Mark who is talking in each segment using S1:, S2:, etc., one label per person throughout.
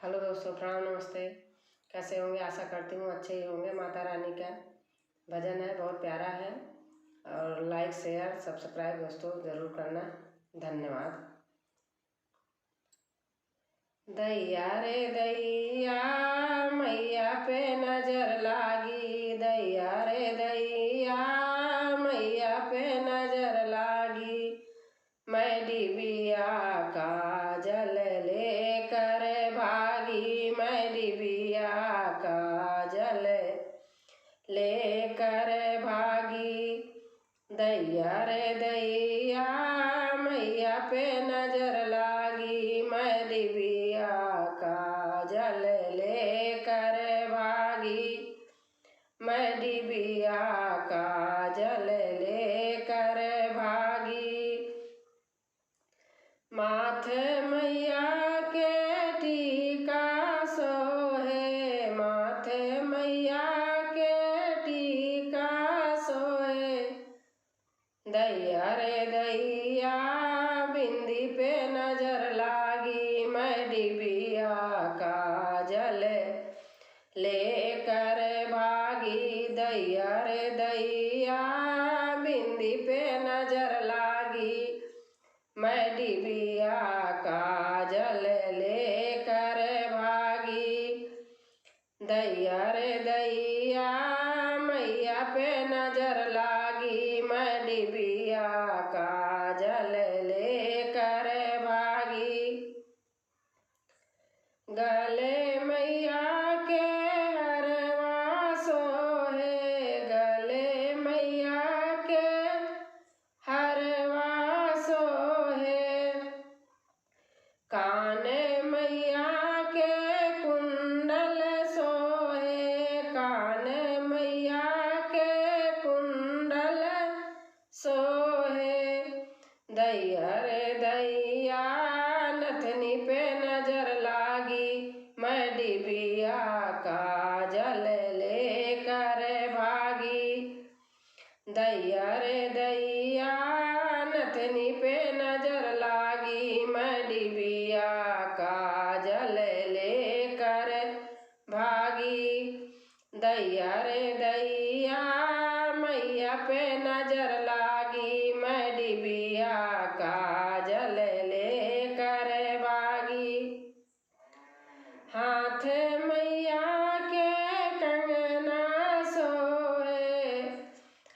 S1: Hello दोस्तों, प्रणाम, नमस्ते। कैसे होंगे? आशा करती हूँ अच्छे ही होंगे। माता रानी का भजन है, बहुत प्यारा है। और लाइक शेयर सब्सक्राइब दोस्तों ज़रूर करना। धन्यवाद। दैया रे दैया मैया पे नजर लागी, दैया रे दैया मैया पे नजर लागी। मैं डिबिया का जल लेकर भागी, मैं डिबिया का जल लेकर भागी। दैया रे दैया मैया पे नजर लागी, मैं डिबिया का जल लेकर भागी, मैं डिबिया का जल लेकर भागी। माथे मैया के टीका सोहे, माथे मैया के टीका सोहे। दैया रे दैया बिंदी पे नजर लागी, मैं डिबिया का जल लेकर भागी। दैया रे दैया बिंदी पे नजर लागी, मैं डिबिया का जल लेकर भागी। दैया रे दैया मैया पे नजर लागी, मैं डिबिया का जल लेकर भागी। गले मैया के हरवा सोहे, गले मैया के हरवा सोहे। काने मैया के कुंडल सोहे, काने मैया के कुंडल सोहे। दैया रे दैया नथनी पे नजर लागी, मैं डिबिया का जल लेकर भागी। दैया रे दैया नथनी पे नजर लागी, मैं डिबिया का जल लेकर भागी। दैया रे दैया मैया पे नजर लागी, मैं डिबिया का जल लेकर भागी। हाथ मैया के कंगना सोहे,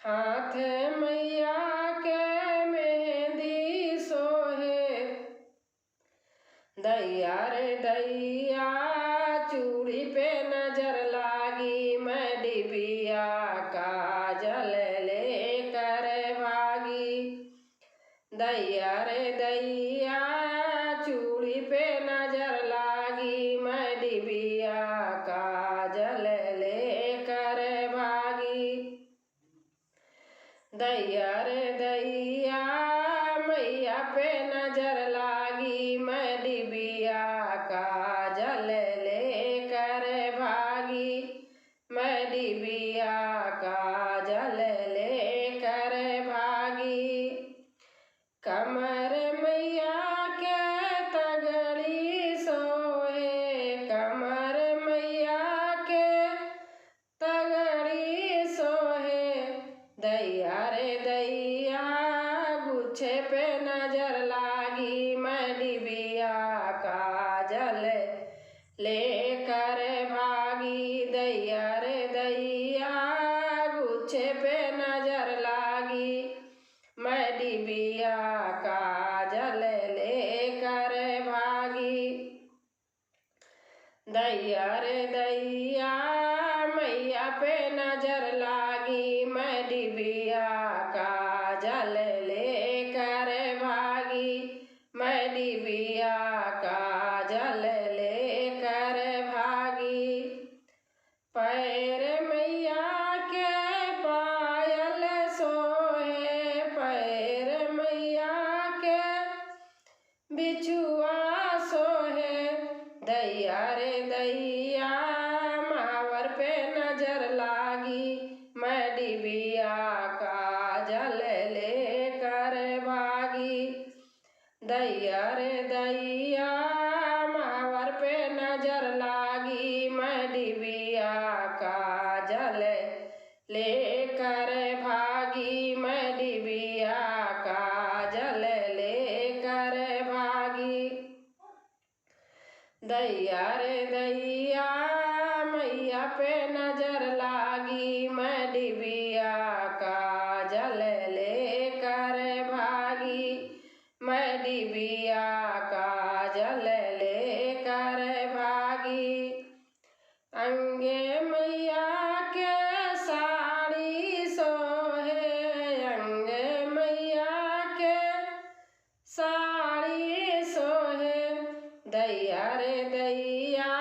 S1: हाथ मैया के मेहंदी सोहे। दैया रे दैया चूड़ी पे नजर लागी, मैं डिबिया का जल लेकर भागी। दैया रे दैया चूड़ी पे नजर लागी, मैं डिबिया का जल लेकर भागी। दैया रे दैया मैया पे नजर लागी, मैं डिबिया का जल लेकर भागी, मैं डिबिया का जल लेकर भागी। कमर मैया के तगड़ी सोहे, कमर मैया के तगड़ी सोहे। दैया रे दैया गुच्छे पे नजर लागी, मैं डिबिया का जल लेकर भागी। दैया रे दैया गुच्छे पे नजर लागी, मैं डिबिया का जल लेकर भागी। दैया रे दैया मैया पे नजर लागी, मैं डिबिया का जल लेकर भागी, मैं डिबिया का जल लेकर भागी। पैर मैया के पायल सोहे, पैर मैया के बिछुआ सोहे। दैया रे दैया महावर पे नजर लागी, मैं डिबिया का जल लेकर भागी। दैया रे दैया महावर पे न नजर लागी, मैं डिबिया काजल लेकर भागी, मैं डिबिया काजल लेकर भागी। दैया रे दैया मैया पे नजर लागी, मैं डिबिया काजल लेकर भागी, मैं डिबिया काजल लेकर भागी। अंगे मैया के साड़ी सोहे, अंगे मैया के साड़ी सोहे। दैया रे दैया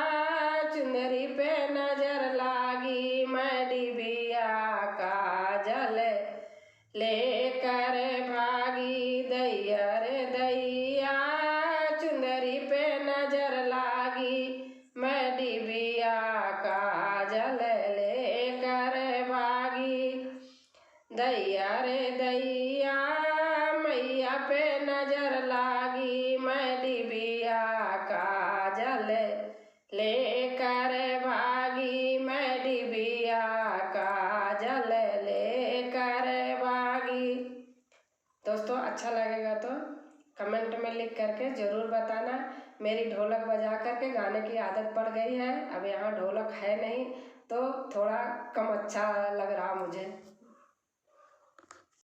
S1: चुनरी पे नजर लागी, मैं डिबिया काजल लेकर भागी। दैया रे दैया चुनरी पे नजर लागी, मैं डिबिया काजल लेकर भागी। दैया रे दैया मैया पे नजर लागी, मैं डिबिया काजल लेकर भागी, मैं डिबिया काजल लेकर भागी। दोस्तों अच्छा लगेगा तो कमेंट में लिख करके ज़रूर बताना। मेरी ढोलक बजा करके गाने की आदत पड़ गई है, अब यहाँ ढोलक है नहीं तो थोड़ा कम अच्छा लग रहा मुझे।